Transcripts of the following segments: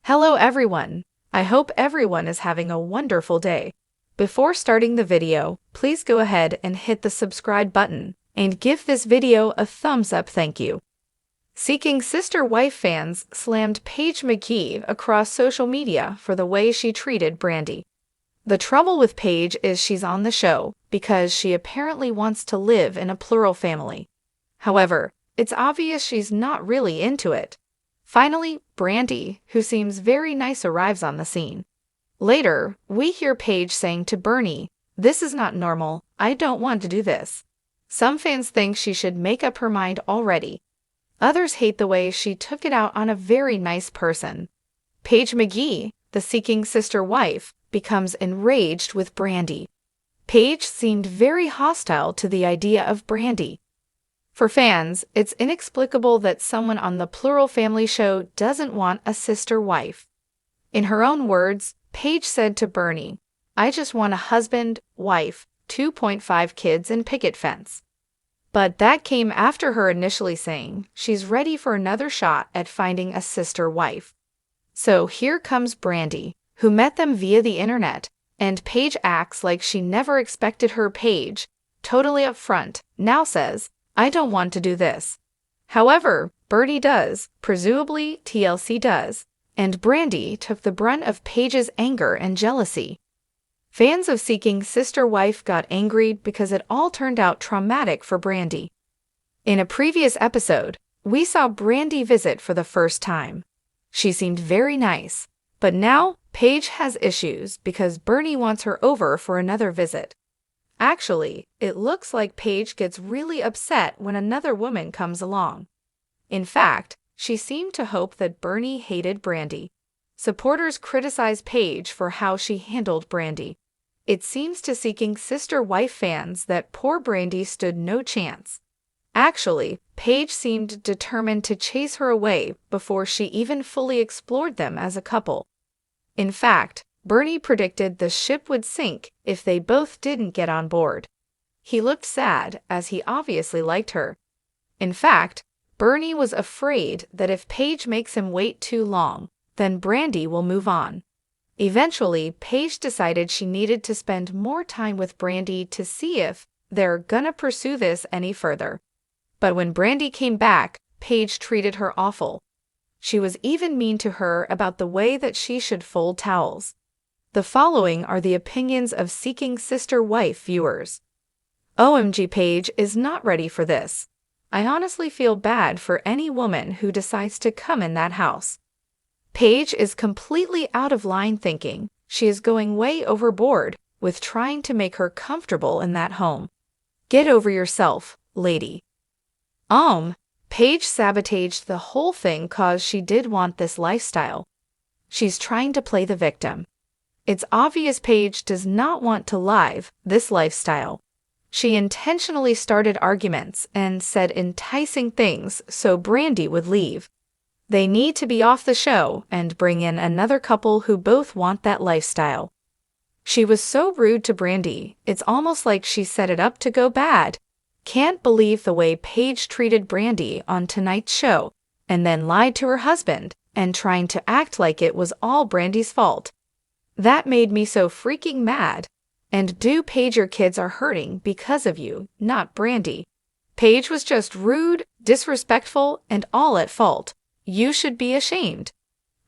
Hello everyone! I hope everyone is having a wonderful day. Before starting the video, please go ahead and hit the subscribe button and give this video a thumbs up, thank you. Seeking Sister Wife fans slammed Paige McGee across social media for the way she treated Brandi. The trouble with Paige is she's on the show because she apparently wants to live in a plural family. However, it's obvious she's not really into it. Finally, Brandi, who seems very nice, arrives on the scene. Later, we hear Paige saying to Bernie, "This is not normal, I don't want to do this." Some fans think she should make up her mind already. Others hate the way she took it out on a very nice person. Paige McGee, the Seeking Sister wife, becomes enraged with Brandi. Paige seemed very hostile to the idea of Brandi. For fans, it's inexplicable that someone on the plural family show doesn't want a sister wife. In her own words, Paige said to Bernie, "I just want a husband, wife, 2.5 kids and picket fence." But that came after her initially saying she's ready for another shot at finding a sister wife. So here comes Brandi, who met them via the internet, and Paige acts like she never expected her. Paige, totally upfront, now says, "I don't want to do this." However, Bernie does, presumably TLC does, and Brandi took the brunt of Paige's anger and jealousy. Fans of Seeking Sister Wife got angry because it all turned out traumatic for Brandi. In a previous episode, we saw Brandi visit for the first time. She seemed very nice, but now Paige has issues because Bernie wants her over for another visit. Actually, it looks like Paige gets really upset when another woman comes along. In fact, she seemed to hope that Bernie hated Brandi. Supporters criticize Paige for how she handled Brandi. It seems to Seeking Sister Wife fans that poor Brandi stood no chance. Actually, Paige seemed determined to chase her away before she even fully explored them as a couple. In fact, Bernie predicted the ship would sink if they both didn't get on board. He looked sad, as he obviously liked her. In fact, Bernie was afraid that if Paige makes him wait too long, then Brandi will move on. Eventually, Paige decided she needed to spend more time with Brandi to see if they're gonna pursue this any further. But when Brandi came back, Paige treated her awful. She was even mean to her about the way that she should fold towels. The following are the opinions of Seeking Sister Wife viewers. OMG, Paige is not ready for this. I honestly feel bad for any woman who decides to come in that house. Paige is completely out of line, thinking she is going way overboard with trying to make her comfortable in that home. Get over yourself, lady. Paige sabotaged the whole thing cause she did want this lifestyle. She's trying to play the victim. It's obvious Paige does not want to live this lifestyle. She intentionally started arguments and said enticing things so Brandi would leave. They need to be off the show and bring in another couple who both want that lifestyle. She was so rude to Brandi, it's almost like she set it up to go bad. Can't believe the way Paige treated Brandi on tonight's show, and then lied to her husband and trying to act like it was all Brandi's fault. That made me so freaking mad. And Paige, your kids are hurting because of you, not Brandi. Paige was just rude, disrespectful, and all at fault. You should be ashamed.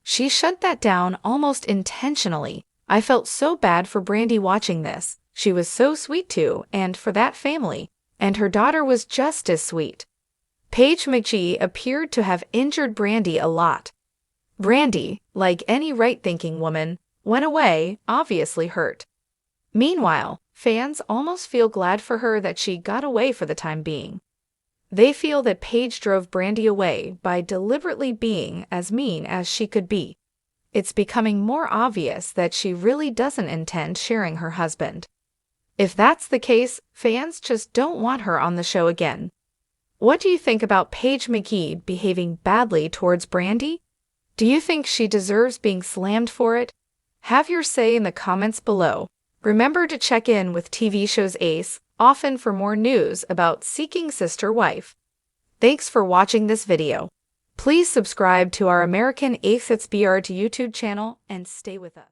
She shut that down almost intentionally. I felt so bad for Brandi watching this. She was so sweet too, and for that family. And her daughter was just as sweet. Paige McGee appeared to have injured Brandi a lot. Brandi, like any right-thinking woman, went away, obviously hurt. Meanwhile, fans almost feel glad for her that she got away for the time being. They feel that Paige drove Brandi away by deliberately being as mean as she could be. It's becoming more obvious that she really doesn't intend sharing her husband. If that's the case, fans just don't want her on the show again. What do you think about Paige McGee behaving badly towards Brandi? Do you think she deserves being slammed for it? Have your say in the comments below. Remember to check in with TV shows Ace often for more news about Seeking Sister Wife. Thanks for watching this video. Please subscribe to our American Atheists BR YouTube channel and stay with us.